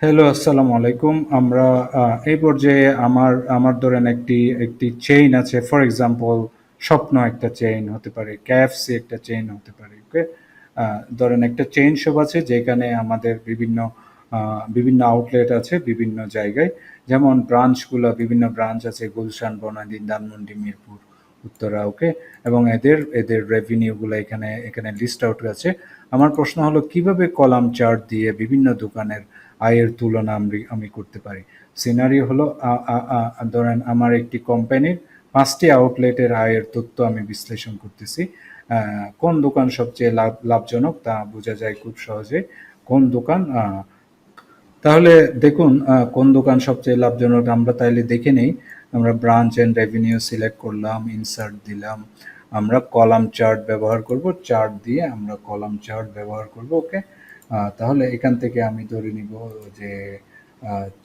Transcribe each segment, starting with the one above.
Hello, আসসালামু আলাইকুম। আমরা এই পর্যায়ে আমার আমার ধরেন একটি একটি চেইন আছে। ফর এক্সাম্পল স্বপ্ন একটা চেইন হতে পারে, কেএফসি একটা চেইন হতে পারে। ওকে, ধরেন একটা চেইন শপ আছে যেখানে আমাদের বিভিন্ন আউটলেট আছে বিভিন্ন জায়গায়, যেমন ব্রাঞ্চগুলো বিভিন্ন ব্রাঞ্চ আছে গুলশান, বনানী, ধানমন্ডি, মিরপুর, উত্তরা। ওকে, এবং এদের এদের রেভিনিউগুলো এখানে এখানে লিস্ট আউট আছে। আমার প্রশ্ন হলো কিভাবে কলাম চার্ট দিয়ে বিভিন্ন দোকানের আয়ের তুলনা আমি করতে পারি। সিনারিও হলো ধরেন আমার একটি কোম্পানির 5টি আউটলেটের আয়ের তথ্য আমি বিশ্লেষণ করতেছি। কোন দোকান সবচেয়ে লাভজনক তা বোঝা যায় খুব সহজে। কোন দোকান তাহলে দেখুন, কোন দোকান সবচেয়ে লাভজনক আমরা তাইলে দেখে নেই। আমরা ব্রাঞ্চ এন্ড রেভিনিউ সিলেক্ট করলাম, ইনসার্ট দিলাম, আমরা কলাম চার্ট ব্যবহার করব, চার্ট দিয়ে আমরা কলাম চার্ট ব্যবহার করব। ওকে, তাহলে এখান থেকে আমি ধরে নিব যে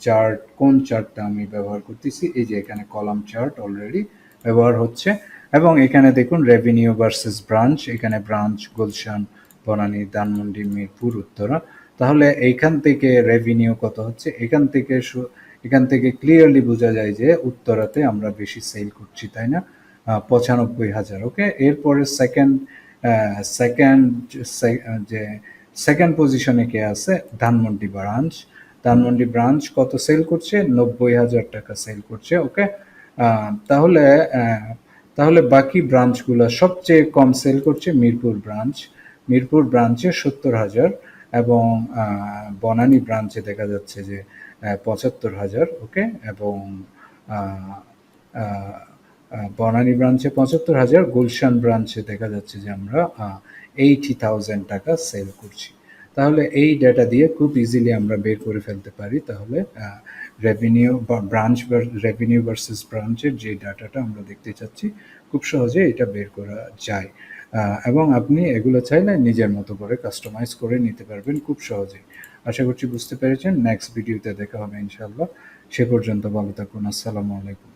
চার্ট, কোন চার্টটা আমি ব্যবহার করতেছি। এই যে এখানে কলাম চার্ট অলরেডি ব্যবহার হচ্ছে, এবং এখানে দেখুন রেভিনিউ ভার্সেস ব্রাঞ্চ, এখানে ব্রাঞ্চ গুলশান, বনানী, ধানমন্ডি, মিরপুর, উত্তরা। তাহলে এইখান থেকে রেভিনিউ কত হচ্ছে, এখান থেকে ক্লিয়ারলি বোঝা যায় যে উত্তরাতে আমরা বেশি সেল করছি, তাই না? 95,000। ওকে, এরপরে সেকেন্ড যে সেকেন্ড পজিশনে কে আছে, ধানমন্ডি ব্রাঞ্চ। ধানমন্ডি ব্রাঞ্চ কত সেল করছে, 90,000 টাকা সেল করছে। ওকে, তাহলে তাহলে বাকি ব্রাঞ্চগুলো সবচেয়ে কম সেল করছে মিরপুর ব্রাঞ্চ। মিরপুর ব্রাঞ্চে 70,000, এবং বনানী ব্রাঞ্চে দেখা যাচ্ছে যে 75,000। ওকে, এবং আহ, আহ, বনানী ব্রাঞ্চে 75,000, গুলশান ব্রাঞ্চে দেখা যাচ্ছে যে আমরা 80,000 টাকা সেল করছি। তাহলে এই ডেটা দিয়ে খুব ইজিলি আমরা বের করে ফেলতে পারি। তাহলে রেভিনিউ বা ব্রাঞ্চ রেভিনিউ ভার্সেস ব্রাঞ্চের যে ডাটাটা আমরা দেখতে চাচ্ছি, খুব সহজে এটা বের করা যায়। এবং আপনি এগুলো চাইলে নিজের মতো করে কাস্টমাইজ করে নিতে পারবেন খুব সহজেই। আশা করছি বুঝতে পেরেছেন। নেক্সট ভিডিওতে দেখা হবে ইনশাআল্লাহ। সে পর্যন্ত ভালো থাকুন। আসসালামু আলাইকুম।